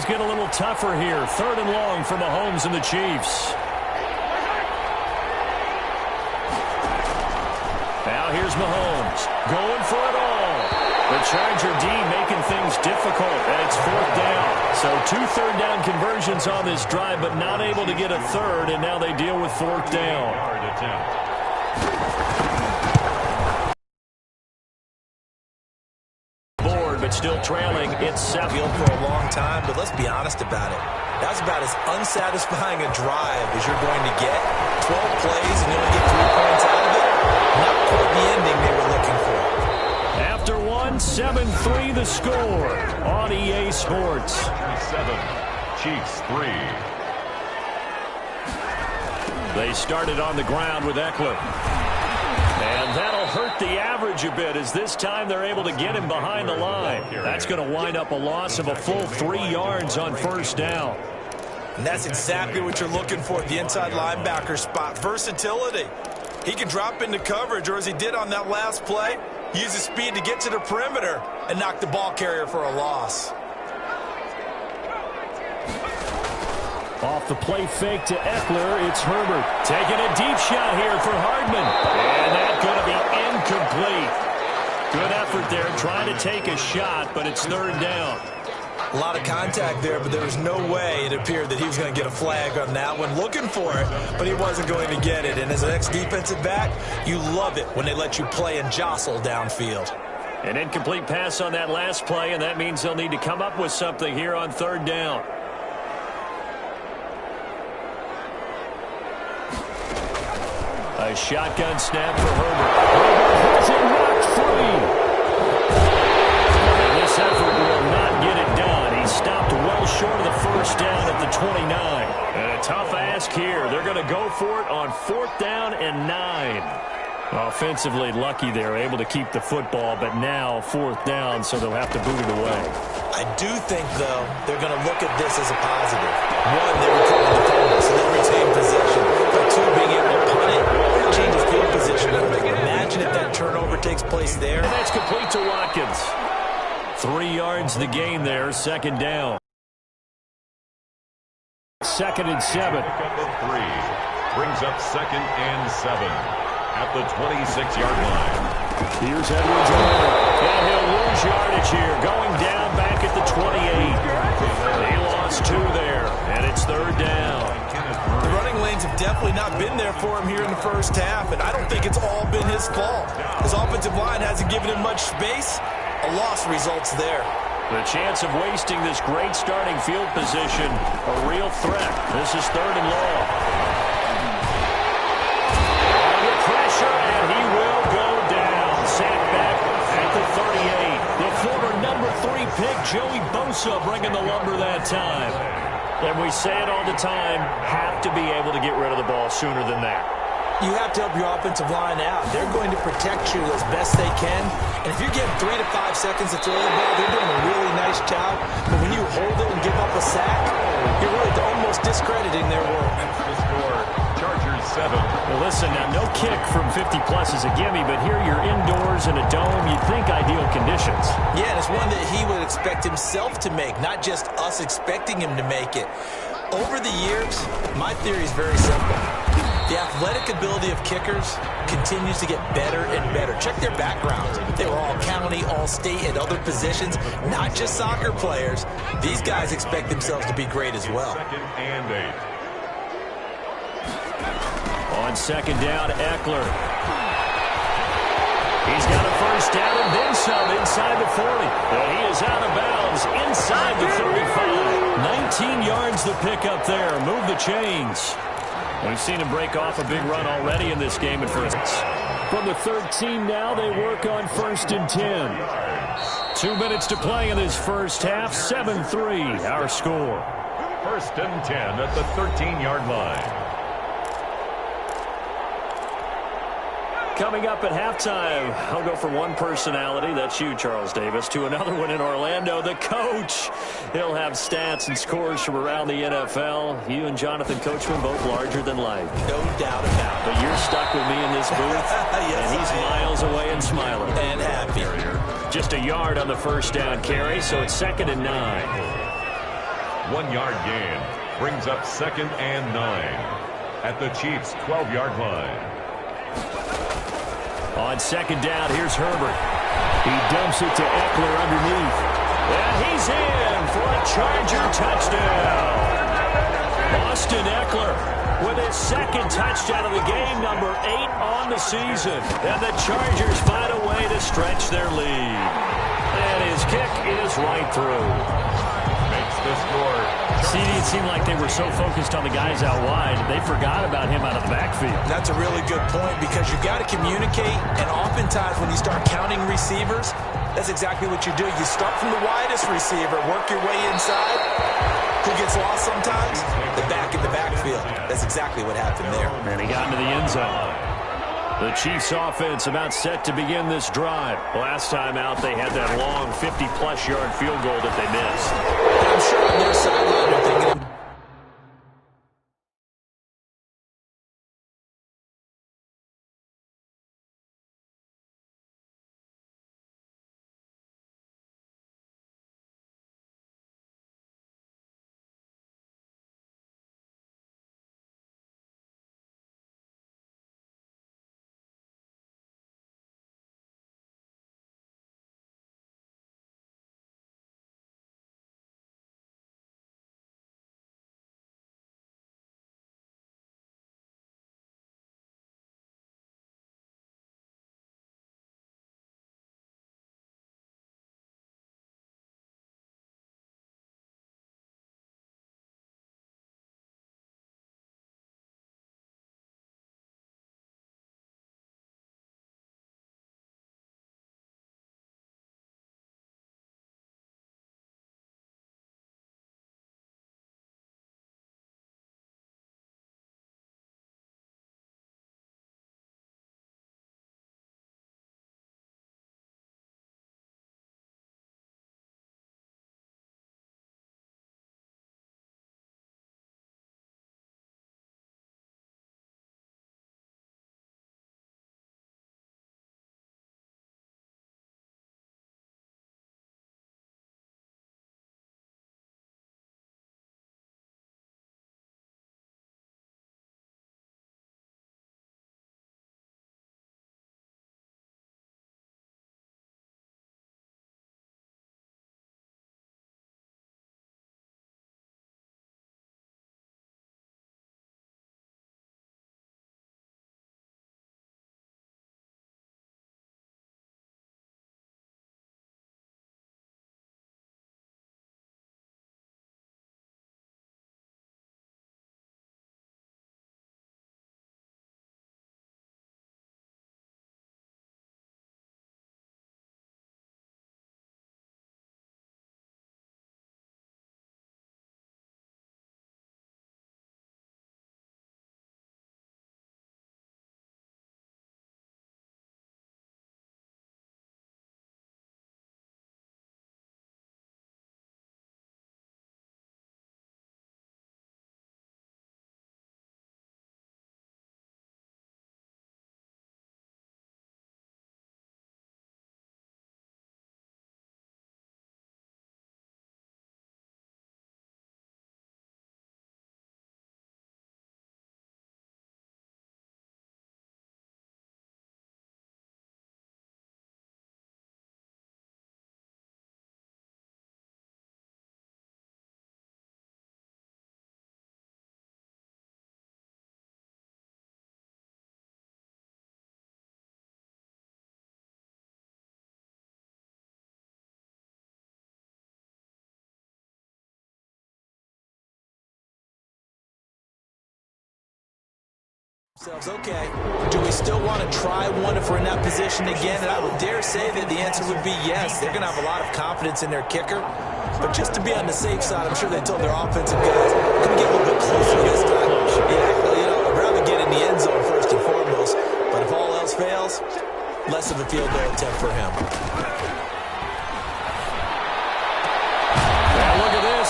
things get a little tougher here. 3rd and long for Mahomes and the Chiefs. Now here's Mahomes going for it all. The Charger D making things difficult, and it's 4th down. So 2 third-down conversions on this drive, but not able to get a third, and now they deal with 4th down. Board, but still trailing. It's 7. For a long time, but let's be honest about it. That's about as unsatisfying a drive as you're going to get. 12 plays, and you only get 3 points out of it. Not quite the ending they were looking for. After 7-3 the score on EA Sports. 7, Chiefs 3. They started on the ground with Eckler. And that'll hurt the average a bit as this time they're able to get him behind the line. That's going to wind up a loss of a full 3 yards on 1st down. And that's exactly what you're looking for at the inside linebacker spot. Versatility. He can drop into coverage, or as he did on that last play, use his speed to get to the perimeter and knock the ball carrier for a loss. Off the play fake to Eckler, it's Herbert. Taking a deep shot here for Hardman. And that's going to be incomplete. Good effort there, trying to take a shot, but it's 3rd down. A lot of contact there, but there was no way it appeared that he was going to get a flag on that one. Looking for it, but he wasn't going to get it. And as an ex-defensive back, you love it when they let you play and jostle downfield. An incomplete pass on that last play, and that means they'll need to come up with something here on 3rd down. A shotgun snap for Herbert. Herbert has it knocked free. And this effort will not get it done. He stopped well short of the 1st down at the 29. And a tough ask here. They're going to go for it on 4th down and 9. Offensively lucky they're able to keep the football, but now 4th down, so they'll have to boot it away. I do think, though, they're going to look at this as a positive. 1, they recovered the fumble, so they retain possession. But 2, being able to punt it, change of field position. Imagine if that turnover takes place there. And that's complete to Watkins. 3 yards the gain there, 2nd down. 2nd and 7. 3 brings up 2nd and 7 at the 26-yard line. Here's Edwards and he'll lose yardage here, going down back at the 28. He lost 2 there, and it's 3rd down. The running lanes have definitely not been there for him here in the 1st half, and I don't think it's all been his fault. His offensive line hasn't given him much space. A loss results there. The chance of wasting this great starting field position, a real threat. This is 3rd and long. Under pressure, and he will go down. Sacked back at the 38. The former number 3 pick, Joey Bosa, bringing the lumber that time. And we say it all the time, have to be able to get rid of the ball sooner than that. You have to help your offensive line out. They're going to protect you as best they can. And if you're getting 3 to 5 seconds to throw the ball, they're doing a really nice job. But when you hold it and give up a sack, you're really almost discrediting their work. The score, Chargers 7. Well, listen, now no kick from 50-plus is a gimme, but here you're indoors in a dome. You'd think ideal conditions. Yeah, and it's one that he would expect himself to make, not just us expecting him to make it. Over the years, my theory is very simple. The athletic ability of kickers continues to get better and better. Check their backgrounds. They were all county, all state, and other positions, not just soccer players. These guys expect themselves to be great as well. 2nd and 8. On 2nd down, Eckler. He's got a 1st down and then some inside the 40. And he is out of bounds inside the 35. 19 yards the pickup there. Move the chains. We've seen him break off a big run already in this game at first. From the 13 now, they work on 1st and 10. 2 minutes to play in this 1st half. 7-3, our score. 1st and 10 at the 13-yard line. Coming up at halftime, I'll go from one personality, that's you, Charles Davis, to another one in Orlando, the coach. He'll have stats and scores from around the NFL. You and Jonathan Coachman, both larger than life. No doubt about it. But you're stuck with me in this booth, Yes, and he's miles away and smiling. And happy. Just a yard on the 1st down carry, so it's 2nd and 9. 1-yard gain. Brings up 2nd and 9 at the Chiefs' 12-yard line. On 2nd down, here's Herbert. He dumps it to Eckler underneath. And he's in for a Charger touchdown. Austin Eckler with his 2nd touchdown of the game, number 8 on the season. And the Chargers find a way to stretch their lead. And his kick is right through. Makes the score. It seemed like they were so focused on the guys out wide, they forgot about him out of the backfield. That's a really good point because you've got to communicate, and oftentimes when you start counting receivers, that's exactly what you do. You start from the widest receiver, work your way inside. Who gets lost sometimes? The back in the backfield. That's exactly what happened there. And he got into the end zone. The Chiefs offense about set to begin this drive. Last time out, they had that long 50-plus yard field goal that they missed. I'm sure on their sideline they're thinking, okay, do we still want to try one if we're in that position again? And I would dare say that the answer would be yes. They're going to have a lot of confidence in their kicker. But just to be on the safe side, I'm sure they told their offensive guys, can we get a little bit closer this time? Yeah, I'd rather get in the end zone first and foremost. But if all else fails, less of a field goal attempt for him.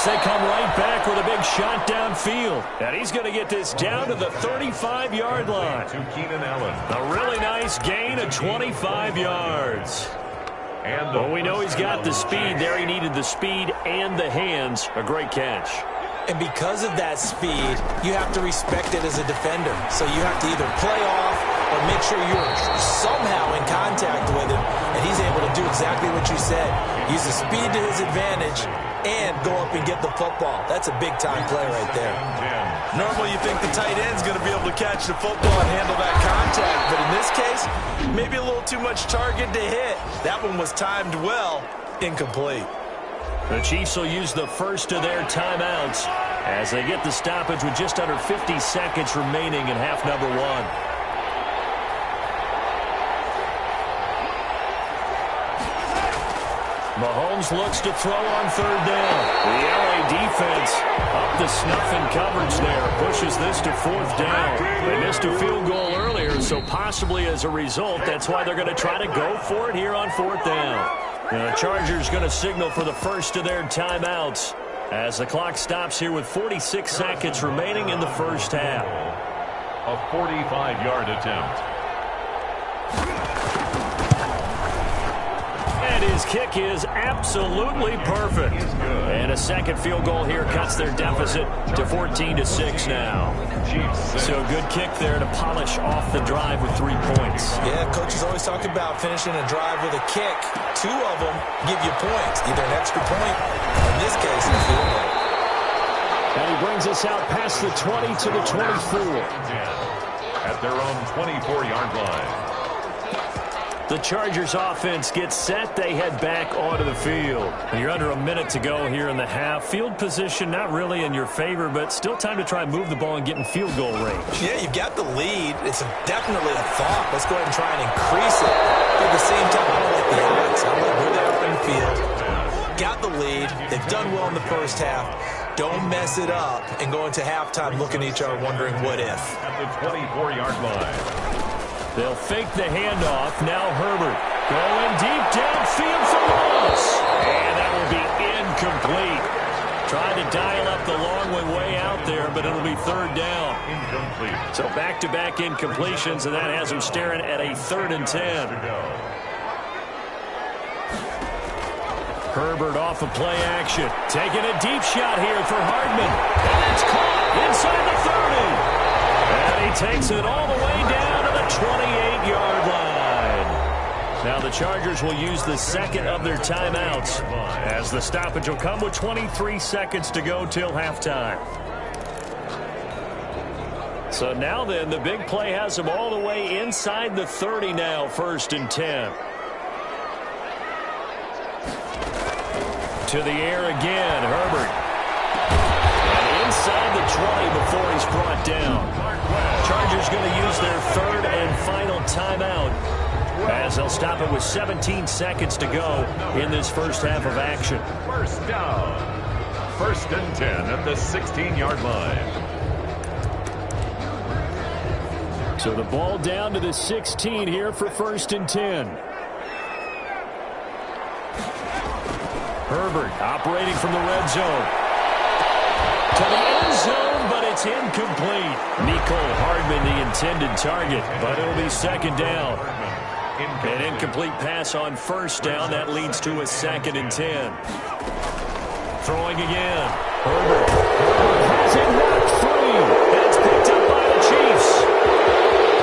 They come right back with a big shot downfield. And he's going to get this down to the 35-yard line. To Keenan Allen. A really nice gain of 25 yards. And well, we know he's got the speed there. He needed the speed and the hands. A great catch. And because of that speed, you have to respect it as a defender. So you have to either play off or make sure you're somehow in contact with him, and he's able to do exactly what you said. Use the speed to his advantage and go up and get the football. That's a big-time play right there. Normally you think the tight end's going to be able to catch the football and handle that contact, but in this case, maybe a little too much target to hit. That one was timed well, incomplete. The Chiefs will use the first of their timeouts as they get the stoppage with just under 50 seconds remaining in half number one. Mahomes looks to throw on third down. The LA defense up the snuff in coverage there. Pushes this to fourth down. They missed a field goal earlier, so possibly as a result, that's why they're going to try to go for it here on fourth down. The Chargers going to signal for the first of their timeouts as the clock stops here with 46 seconds remaining in the first half. A 45-yard attempt. And his kick is absolutely perfect. And a second field goal here cuts their deficit to 14-6 now. So a good kick there to polish off the drive with 3 points. Yeah, coaches always talk about finishing a drive with a kick. 2 of them give you points, either an extra point, or in this case, a field goal. And he brings us out past the 20 to the 24. At their own 24-yard line. The Chargers offense gets set. They head back onto the field. You're under a minute to go here in the half. Field position not really in your favor, but still time to try and move the ball and get in field goal range. Yeah, you've got the lead. It's definitely a thought. Let's go ahead and try and increase it. But at the same time, I don't like the odds. I like where they are in the field. Got the lead. They've done well in the first half. Don't mess it up and go into halftime looking at each other wondering what if. At the 24-yard line. They'll fake the handoff. Now Herbert going deep downfield for loss. And that will be incomplete. Trying to dial up the long way out there, but it'll be third down. Incomplete. So back-to-back incompletions, and that has them staring at a 3rd and 10. Herbert off of play action. Taking a deep shot here for Hardman. And it's caught inside the 30. And he takes it all the way down to the 28-yard line. Now the Chargers will use the second of their timeouts as the stoppage will come with 23 seconds to go till halftime. So now then, the big play has them all the way inside the 30 now, 1st and 10. To the air again, Herbert. And inside the 20 before he's brought down. Chargers going to use their 3rd and final timeout as they'll stop it with 17 seconds to go in this first half of action. First down. 1st and 10 at the 16-yard line. So the ball down to the 16 here for 1st and 10. Herbert operating from the red zone. To the end zone, but it's incomplete. Mecole Hardman, the intended target, but it'll be 2nd down. An incomplete pass on 1st down. That leads to a 2nd and 10. Throwing again. Herbert has it knocked free. And it's picked up by the Chiefs.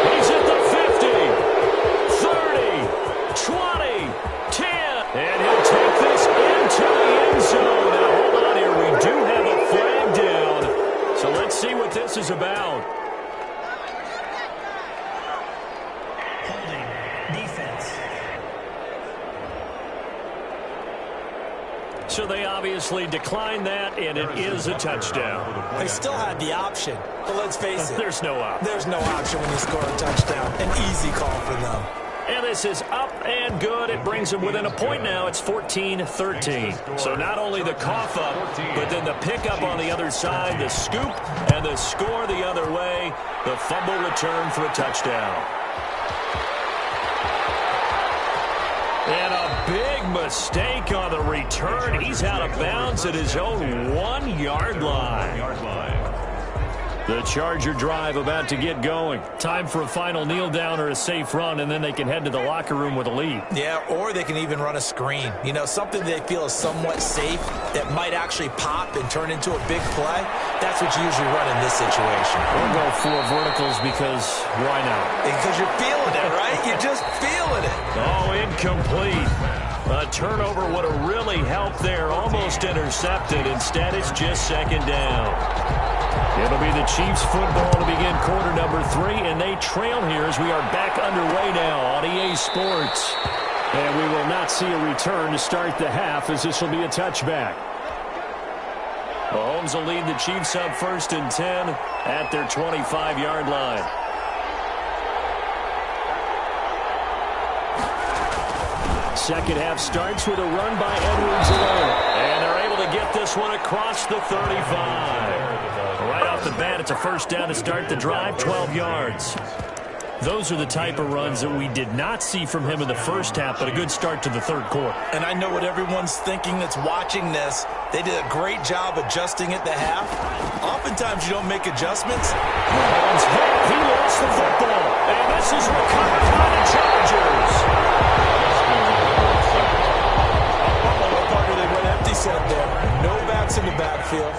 He's at the 50, 30, 20, 10. And he'll take this into the end zone. Now, hold on here. We do have a flag down. So let's see what this is about. So they obviously declined that, and it is a touchdown. They still had the option, but let's face it. There's no option. There's no option when you score a touchdown. An easy call for them. And this is up and good. It brings them within a point now. It's 14-13. So not only the cough up, but then the pickup on the other side, the scoop, and the score the other way. The fumble return for a touchdown. And a big mistake on the return. He's out of bounds at his own 1-yard line. The Charger drive about to get going. Time for a final kneel down or a safe run, and then they can head to the locker room with a lead. Yeah, or they can even run a screen. You know, something they feel is somewhat safe that might actually pop and turn into a big play. That's what you usually run in this situation. We'll go for verticals because why not? Because you're feeling it, right? You're just feeling it. Oh, incomplete. A turnover would have really helped there. Almost intercepted. Instead, it's just second down. It'll be the Chiefs football to begin quarter number 3, and they trail here as we are back underway now on EA Sports. And we will not see a return to start the half as this will be a touchback. Mahomes will lead the Chiefs up 1st and 10 at their 25-yard line. Second half starts with a run by Edwards alone. And they're able to get this one across the 35. Right off the bat, it's a first down to start the drive, 12 yards. Those are the type of runs that we did not see from him in the first half, but a good start to the third quarter. And I know what everyone's thinking that's watching this. They did a great job adjusting at the half. Oftentimes you don't make adjustments. Mahomes hit. He lost the football. And this is recovered by the Chargers. They went empty set there. No backs in the backfield.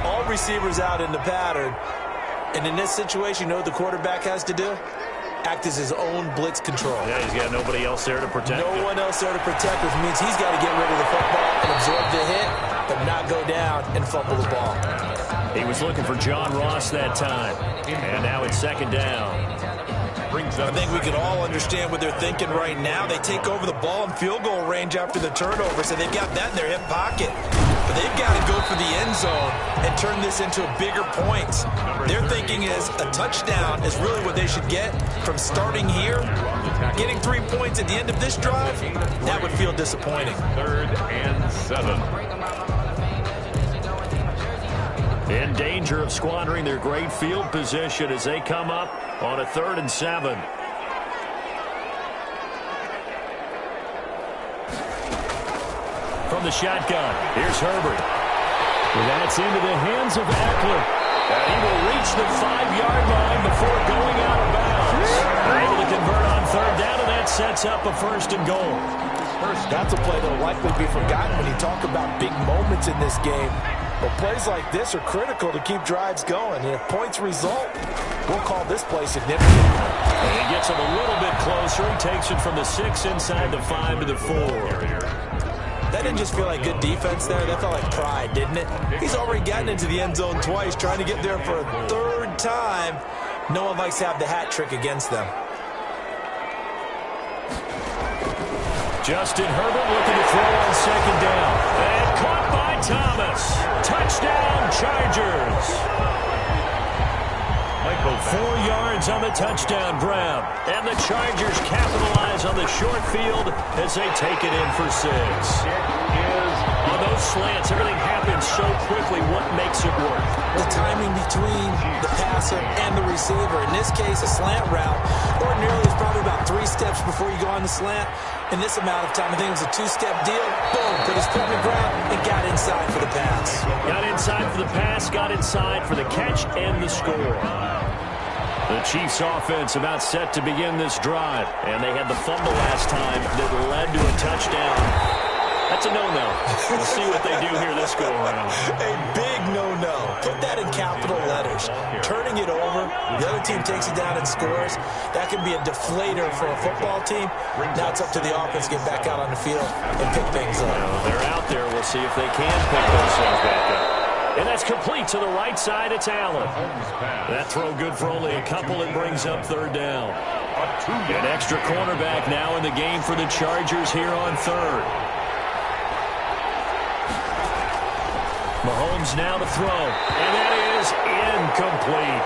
All receivers out in the pattern. And in this situation, you know what the quarterback has to do? Act as his own blitz control. Yeah, he's got nobody else there to protect him. No one else there to protect, which means he's got to get rid of the football and absorb the hit, but not go down and fumble the ball. He was looking for John Ross that time. And now it's second down. I think we can all understand what they're thinking right now. They take over the ball in field goal range after the turnover, so they've got that in their hip pocket. But they've got to go for the end zone and turn this into bigger points. Their thinking is a touchdown is really what they should get from starting here. Getting 3 points at the end of this drive, that would feel disappointing. 3rd and 7. In danger of squandering their great field position as they come up on a 3rd and 7. From the shotgun, here's Herbert. That's into the hands of Eckler. And he will reach the 5-yard line before going out of bounds. Able to convert on 3rd down, and that sets up a 1st and goal. That's a play that will likely be forgotten when you talk about big moments in this game. But plays like this are critical to keep drives going. And if points result, we'll call this play significant. And he gets him a little bit closer. He takes it from the 6 inside the 5 to the 4. That didn't just feel like good defense there. That felt like pride, didn't it? He's already gotten into the end zone twice, trying to get there for a 3rd time. No one likes to have the hat trick against them. Justin Herbert looking to throw on 2nd down. And caught by Thomas. Touchdown, Chargers. 4 yards on the touchdown grab. And the Chargers capitalize on the short field as they take it in for 6. On those slants, everything happens so quickly. What makes it work? The timing between the passer and the receiver. In this case, a slant route. Ordinarily, it's probably about 3 steps before you go on the slant. In this amount of time, I think it was a 2-step deal. Boom, put his foot on the ground and got inside for the pass. Got inside for the pass, got inside for the catch and the score. The Chiefs offense about set to begin this drive. And they had the fumble last time that led to a touchdown. That's a no-no. We'll see what they do here this go-around. A big no-no. Put that in capital letters. Turning it over, the other team takes it down and scores. That can be a deflator for a football team. Now it's up to the offense to get back out on the field and pick things up. They're out there. We'll see if they can pick those things back up. And that's complete to the right side. It's Allen. That throw good for only a couple. It brings up 3rd down. An extra cornerback now in the game for the Chargers here on 3rd. Mahomes now to throw, and that is incomplete.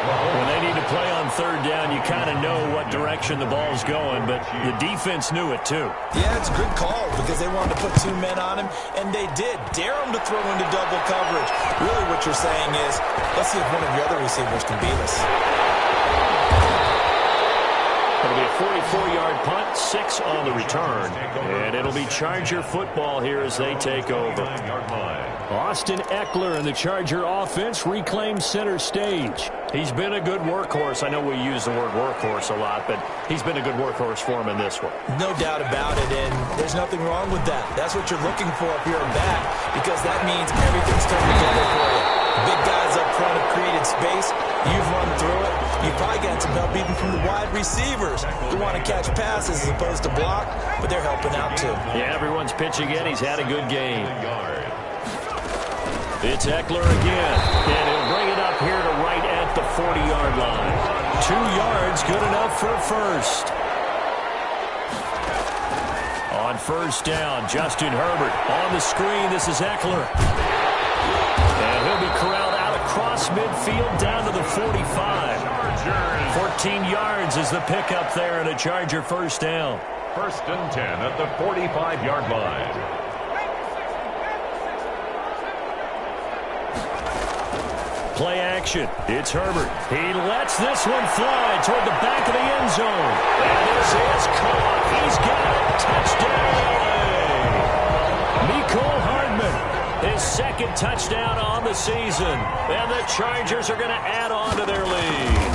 When they need to play on 3rd down, you kind of know what direction the ball's going, but the defense knew it too. Yeah, it's a good call because they wanted to put 2 men on him, and they did. Dare him to throw into double coverage. Really what you're saying is, let's see if one of the other receivers can beat us. It'll be a 44-yard punt, 6 on the return. And it'll be Charger football here as they take over. Austin Eckler and the Charger offense reclaims center stage. He's been a good workhorse. I know we use the word workhorse a lot, but he's been a good workhorse for him in this one. No doubt about it, and there's nothing wrong with that. That's what you're looking for if you're a back, because that means everything's coming together for you. Big guys up front have created space. You've run through it. You've probably got some help even from the wide receivers who want to catch passes as opposed to block, but they're helping out too. Yeah, everyone's pitching in. He's had a good game. It's Eckler again, and he'll bring it up here to right at the 40-yard line. 2 yards, good enough for a first. On first down, Justin Herbert on the screen. This is Eckler. And he'll be corralled out across midfield down to the 45. 14 yards is the pickup there and a Charger first down. 1st and 10 at the 45-yard line. Play action. It's Herbert. He lets this one fly toward the back of the end zone. And this is caught. He's got it. Touchdown. Mecole Hardman, his 2nd touchdown on the season. And the Chargers are going to add on to their lead.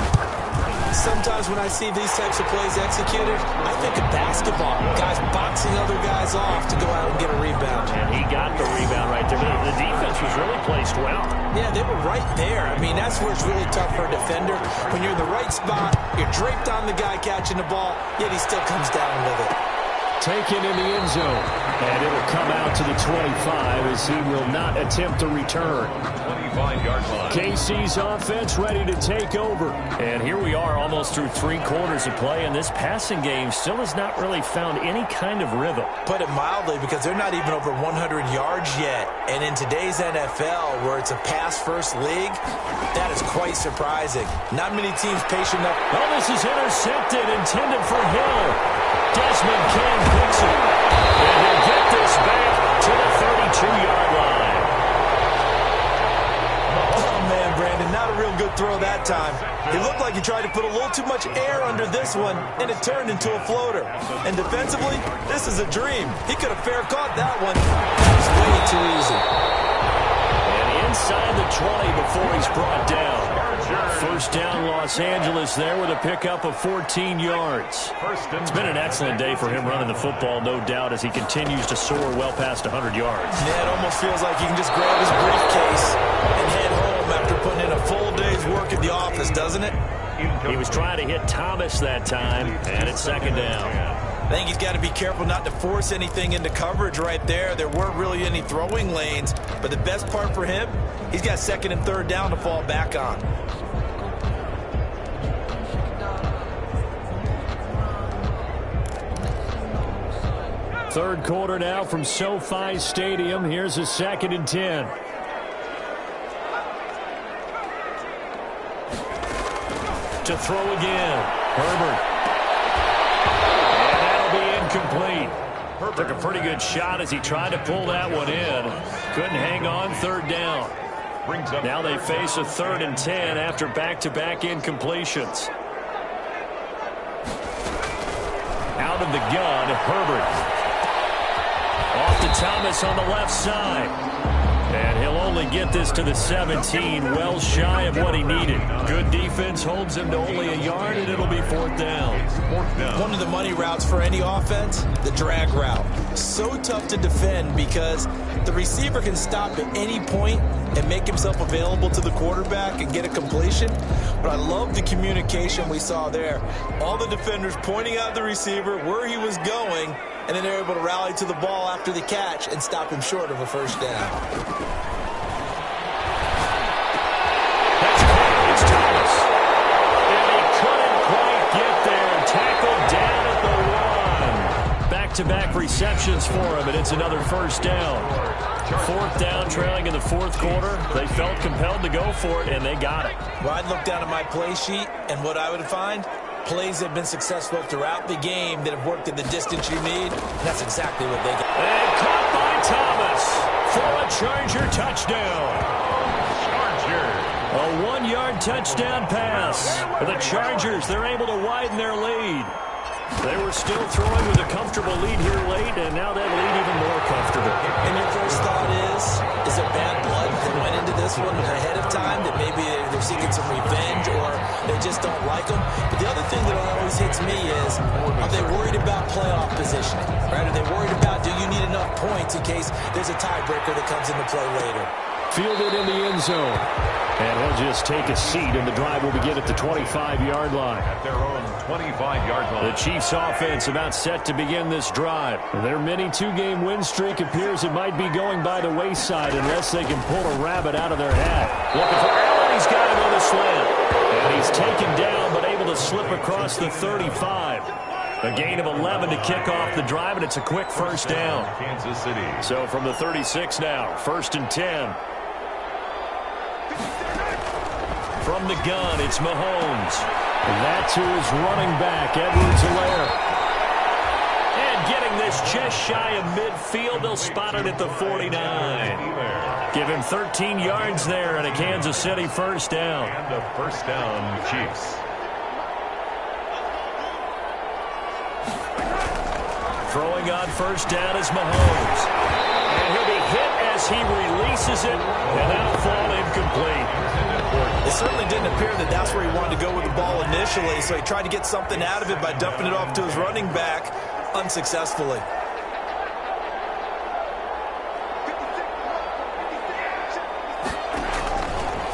Sometimes when I see these types of plays executed, I think of basketball. Guys boxing other guys off to go out and get a rebound. And he got the rebound right there. The defense was really placed well. Yeah, they were right there. I mean, that's where it's really tough for a defender. When you're in the right spot, you're draped on the guy catching the ball, yet he still comes down with it. Taken in the end zone. And it will come out to the 25 as he will not attempt to return. 25-yard line. KC's offense ready to take over. And here we are almost through 3 quarters of play, and this passing game still has not really found any kind of rhythm. Put it mildly, because they're not even over 100 yards yet. And in today's NFL, where it's a pass-first league, that is quite surprising. Not many teams patient enough. Oh, this is intercepted, intended for Hill. Desmond King picks it. And he'll get this back to the 32-yard line. Oh, man, Brandon, not a real good throw that time. It looked like he tried to put a little too much air under this one, and it turned into a floater. And defensively, this is a dream. He could have fair caught that one. That was way too easy. And inside the 20 before he's brought down. First down, Los Angeles there with a pickup of 14 yards. It's been an excellent day for him running the football, no doubt, as he continues to soar well past 100 yards. Yeah, it almost feels like he can just grab his briefcase and head home after putting in a full day's work at the office, doesn't it? He was trying to hit Thomas that time, and it's 2nd down. I think he's got to be careful not to force anything into coverage right there. There weren't really any throwing lanes, but the best part for him, he's got 2nd and 3rd down to fall back on. Third quarter now from SoFi Stadium. Here's a 2nd and 10. To throw again. Herbert. And that'll be incomplete. Took a pretty good shot as he tried to pull that one in. Couldn't hang on. 3rd down. Now they face a 3rd and 10 after back-to-back incompletions. Out of the gun, Herbert. Off to Thomas on the left side. And he'll only get this to the 17, well shy of what he needed. Good defense holds him to only a yard, and it'll be 4th down. One of the money routes for any offense, the drag route. So tough to defend because the receiver can stop at any point and make himself available to the quarterback and get a completion. But I love the communication we saw there. All the defenders pointing out the receiver, where he was going, and then they're able to rally to the ball after the catch and stop him short of a first down. That's caught. It's Thomas. And he couldn't quite get there. Tackled down at the 1. Back-to-back receptions for him, and it's another first down. 4th down, trailing in the 4th quarter. They felt compelled to go for it, and they got it. Well, I'd look down at my play sheet, and what I would find, plays that have been successful throughout the game that have worked at the distance you need. That's exactly what they got. And caught by Thomas for a Charger touchdown. A 1-yard touchdown pass. The Chargers, they're able to widen their lead. They were still throwing with a comfortable lead here late, and now that lead even more comfortable. And your first thought is it bad blood that went into this one ahead of time, that maybe they're seeking some revenge or they just don't like them? But the other thing that always hits me is, are they worried about playoff positioning? Right? Are they worried about, do you need enough points in case there's a tiebreaker that comes into play later? Fielded in the end zone. And he'll just take a seat, and the drive will begin at the 25-yard line. At their own 25-yard line. The Chiefs offense about set to begin this drive. Their mini two-game win streak appears it might be going by the wayside unless they can pull a rabbit out of their hat. Looking for Allen. He's got him on the slant. And he's taken down but able to slip across the 35. A gain of 11 to kick off the drive, and it's a quick first down. Kansas City. So from the 36 now, 1st and 10. From the gun, it's Mahomes. And that's who is running back, Edwards-Helaire. And getting this just shy of midfield, they'll spot it at the 49. Give him 13 yards there and a Kansas City first down. And a first down, Chiefs. Throwing on first down is Mahomes. And he'll be hit as he releases it, and that'll fall incomplete. It certainly didn't appear that that's where he wanted to go with the ball initially, so he tried to get something out of it by dumping it off to his running back unsuccessfully.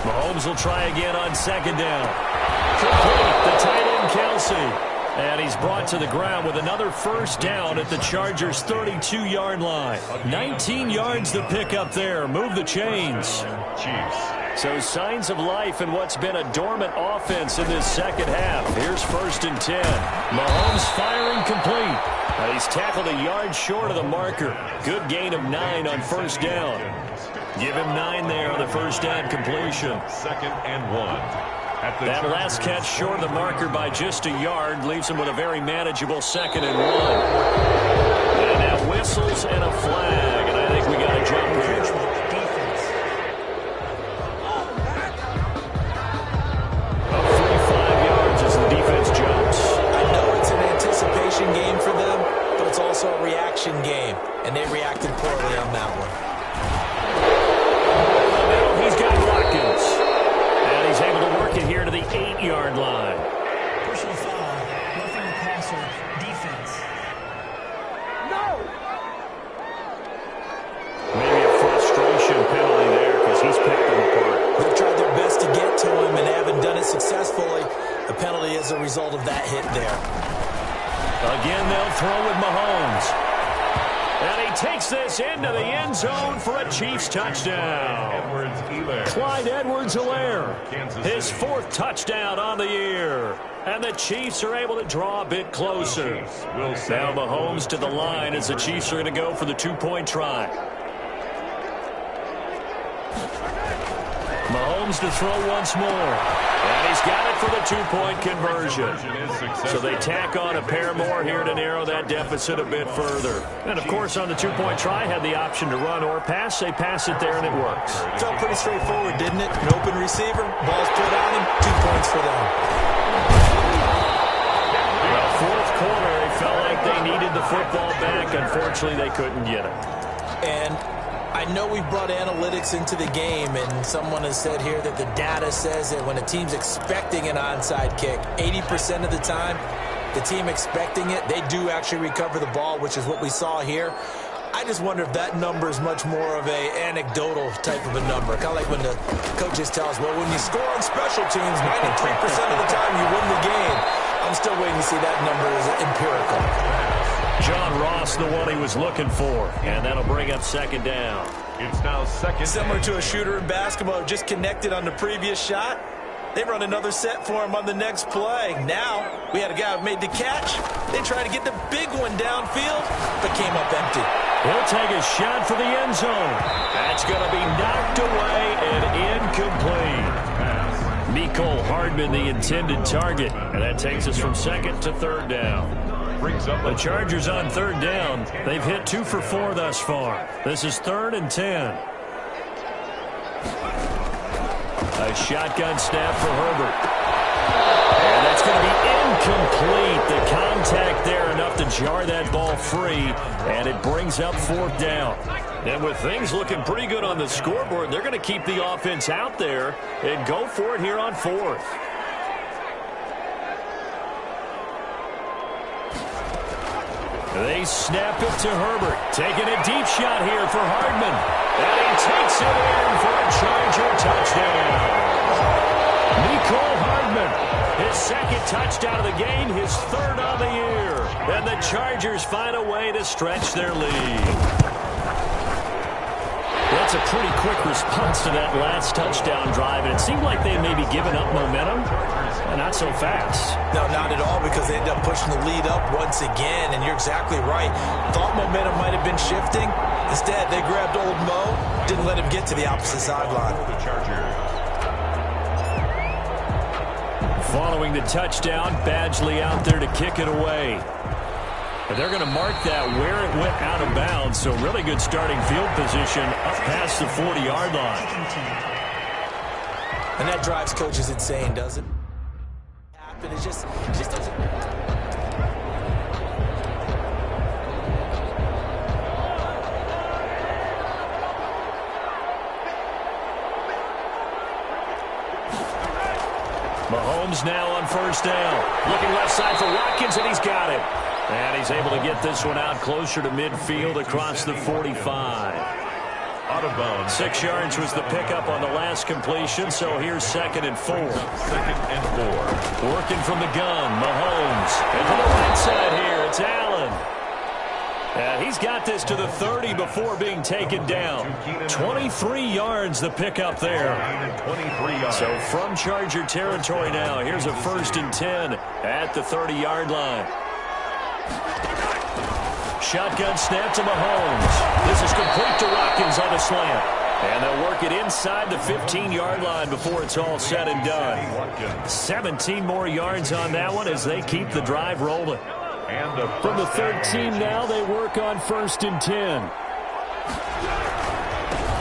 Mahomes will try again on second down. Complete, the tight end Kelsey. And he's brought to the ground with another first down at the Chargers' 32-yard line. 19 yards to pick up there. Move the chains. Chiefs. So signs of life in what's been a dormant offense in this second half. Here's 1st and 10. Mahomes firing complete. He's tackled a yard short of the marker. Good gain of 9 on first down. Give him 9 there on the first down completion. 2nd and 1. That last catch short of the marker by just a yard leaves him with a very manageable 2nd and 1. And now whistles and a flag, and I think we got a jump here. About 45 yards as the defense jumps. I know it's an anticipation game for them, but it's also a reaction game, and they reacted poorly on that one. He's got Watkins. And he's able to work it here to the 8-yard line. Personal foul, roughing the passer, defense. Maybe a frustration penalty there because he's picked them apart. They've tried their best to get to him and haven't done it successfully. The penalty is a result of that hit there. Again, they'll throw with Mahomes. And he takes this into the end zone for a Chiefs touchdown. Clyde Edwards-Helaire, his 4th touchdown on the year. And the Chiefs are able to draw a bit closer. Now Mahomes to the line as the Chiefs are going to go for the 2-point try. Mahomes to throw once more. And he's got it for the 2-point conversion. So they tack on a pair more here to narrow that deficit a bit further. And, of course, on the 2-point try, had the option to run or pass. They pass it there, and it works. Felt pretty straightforward, didn't it? An open receiver, ball's put on him, 2 points for them. Well, 4th quarter, they felt like they needed the football back. Unfortunately, they couldn't get it. And I know we've brought analytics into the game, and someone has said here that the data says that when a team's expecting an onside kick, 80% of the time, the team expecting it, they do actually recover the ball, which is what we saw here. I just wonder if that number is much more of a anecdotal type of a number. Kind of like when the coaches tell us, well, when you score on special teams, 93% of the time you win the game. I'm still waiting to see that number is empirical. John Ross, the one he was looking for, and that'll bring up 2nd down. It's now 2nd. Similar to a shooter in basketball, just connected on the previous shot. They run another set for him on the next play. Now, we had a guy who made the catch. They tried to get the big one downfield, but came up empty. He'll take a shot for the end zone. That's going to be knocked away and incomplete. Mecole Hardman, the intended target, and that takes us from 2nd to 3rd down. The Chargers on 3rd down. They've hit 2 for 4 thus far. This is 3rd and 10. A shotgun snap for Herbert. And that's going to be incomplete. The contact there enough to jar that ball free, and it brings up 4th down. And with things looking pretty good on the scoreboard, they're going to keep the offense out there and go for it here on 4th. They snap it to Herbert. Taking a deep shot here for Hardman. And he takes it in for a Charger touchdown. Nicole Hardman, his 2nd touchdown of the game, his 3rd on the year. And the Chargers find a way to stretch their lead. That's a pretty quick response to that last touchdown drive. And it seemed like they had maybe given up momentum. Not so fast. No, not at all, because they ended up pushing the lead up once again, and you're exactly right. Thought momentum might have been shifting. Instead, they grabbed old Mo, didn't let him get to the opposite sideline. Following the touchdown, Badgley out there to kick it away. But they're going to mark that where it went out of bounds, so really good starting field position up past the 40-yard line. And that drives coaches insane, doesn't it? It just doesn't. Mahomes now on 1st down. Looking left side for Watkins, and he's got it. And he's able to get this one out closer to midfield across the 45. Out of bounds. 6 yards was the pickup on the last completion, so here's 2nd and 4. 2nd and 4. Working from the gun, Mahomes. And to the right side here, it's Allen. And he's got this to the 30 before being taken down. 23 yards the pickup there. 23 yards. So from Charger territory now, here's a 1st and 10 at the 30-yard line. Shotgun snap to Mahomes. This is complete to Watkins on the slant. And they'll work it inside the 15-yard line before it's all said and done. 17 more yards on that one as they keep the drive rolling. From the 13 now, they work on 1st and 10.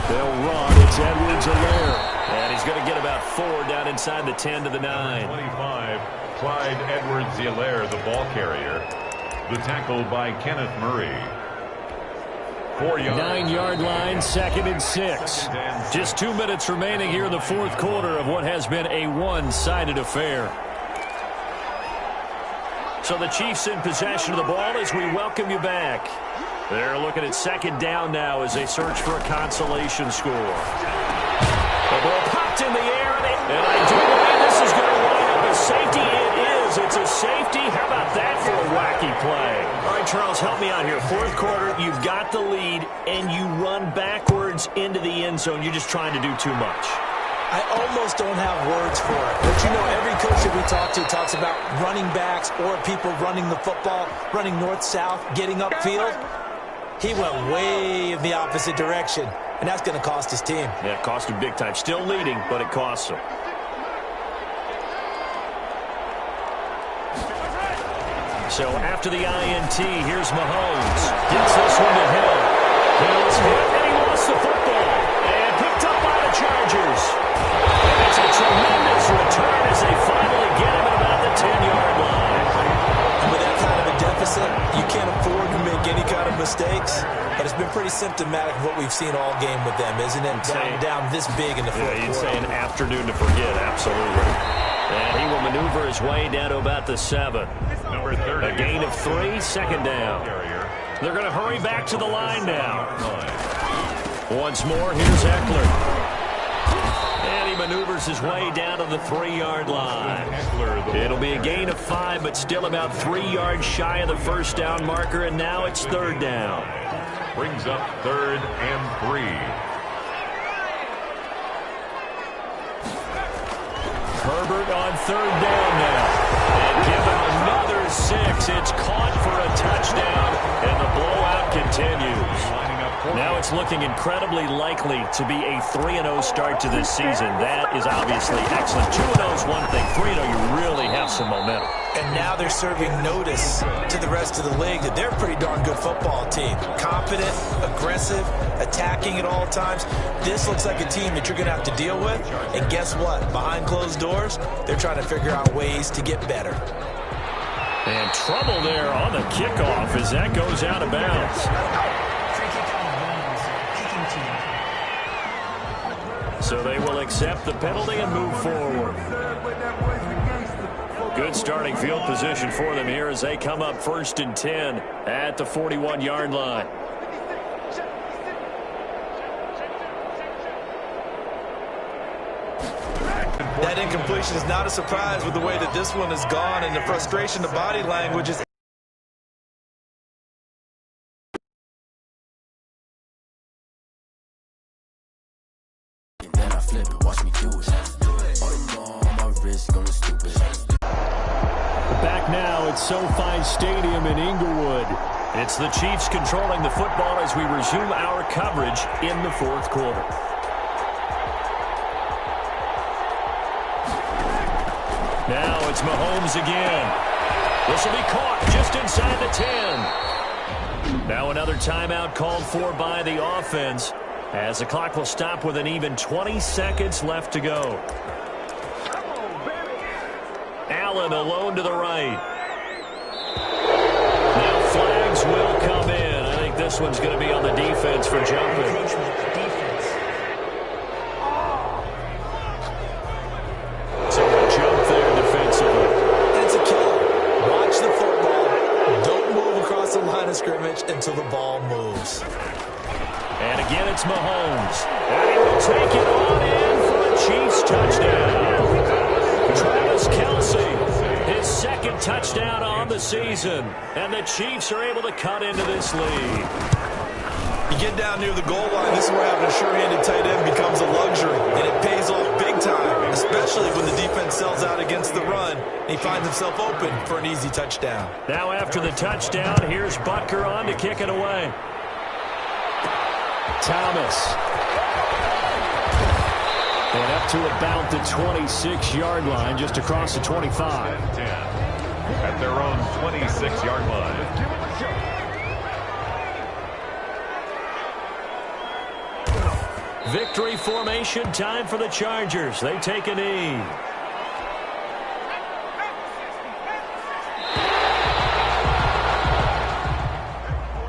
They'll run. It's Edwards-Helaire. And he's going to get about 4 down inside the 10 to the 9. 25, Clyde Edwards-Helaire, the ball carrier. The tackle by Kenneth Murray. 4 yards. 9-yard line, 2nd and 6. Just 2 minutes remaining here in the 4th quarter of what has been a one-sided affair. So the Chiefs in possession of the ball as we welcome you back. They're looking at 2nd down now as they search for a consolation score. The ball popped in the air, and I do believe this is going to wind up a safety. It is. It's a safety. How about that for a wacky play? All right, Charles, help me out here. 4th quarter, you've got the lead, and you run backwards into the end zone. You're just trying to do too much. I almost don't have words for it. But, you know, every coach that we talk to talks about running backs or people running the football, running north-south, getting upfield. He went way in the opposite direction, and that's going to cost his team. Yeah, it cost him big time. Still leading, but it costs him. So after the INT, here's Mahomes. Gets this one to Hill. Hill's hit, and he lost the football. And picked up by the Chargers. And it's a tremendous return as they finally get him at about the 10-yard line. And with that kind of a deficit, you can't afford to make any kind of mistakes. But it's been pretty symptomatic of what we've seen all game with them, isn't it? Down this big in the fourth quarter. You'd say an afternoon to forget, absolutely. And he will maneuver his way down to about the 7. Number 30. A gain of 3, 2nd down. They're going to hurry back to the line now. Once more, here's Eckler. And he maneuvers his way down to the 3-yard line. It'll be a gain of 5, but still about 3 yards shy of the 1st down marker, and now it's 3rd down. Brings up 3rd and 3. Herbert on 3rd down now. And give him another 6. It's caught for a touchdown, and the blowout continues. Lining up Now it's looking incredibly likely to be a 3-0 start to this season. That is obviously excellent. 2-0 is one thing. 3-0, you really have some momentum. And now they're serving notice to the rest of the league that they're a pretty darn good football team. Confident, aggressive, attacking at all times. This looks like a team that you're going to have to deal with. And guess what? Behind closed doors, they're trying to figure out ways to get better. And trouble there on the kickoff as that goes out of bounds. Free kick out of bounds. Kicking team. So they will accept the penalty and move forward. Good starting field position for them here as they come up 1st and 10 at the 41-yard line. That incompletion is not a surprise with the way that this one has gone, and the frustration, the body language is... Then I flip it, watch me do it. On my wrist, going stupid. Back now at SoFi Stadium in Inglewood. It's the Chiefs controlling the football as we resume our coverage in the 4th quarter. Now it's Mahomes again. This will be caught just inside the 10. Now another timeout called for by the offense as the clock will stop with an even 20 seconds left to go. Allen alone to the right. Now flags will come in. I think this one's going to be on the defense for jumping. So a jump there defensively. That's a killer. Watch the football. Don't move across the line of scrimmage until the ball moves. And again, it's Mahomes. And he will take it on in for a Chiefs touchdown. Travis Kelce, his 2nd touchdown on the season. And the Chiefs are able to cut into this lead. You get down near the goal line, this is where having a sure-handed tight end becomes a luxury, and it pays off big time, especially when the defense sells out against the run, and he finds himself open for an easy touchdown. Now after the touchdown, here's Butker on to kick it away. Thomas. And up to about the 26-yard line, just across the 25. 10 at their own 26-yard line. Victory formation time for the Chargers. They take a knee.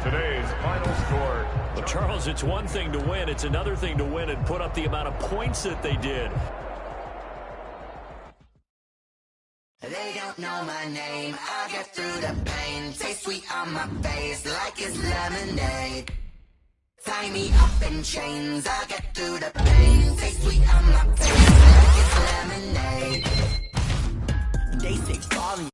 Today's final score. Well, Charles, it's one thing to win. It's another thing to win and put up the amount of points that they did. They don't know my name. I get through the pain. Taste sweet on my face like it's lemonade. Tie me up in chains. I get through the pain. Taste sweet on my face like it's lemonade. They say falling.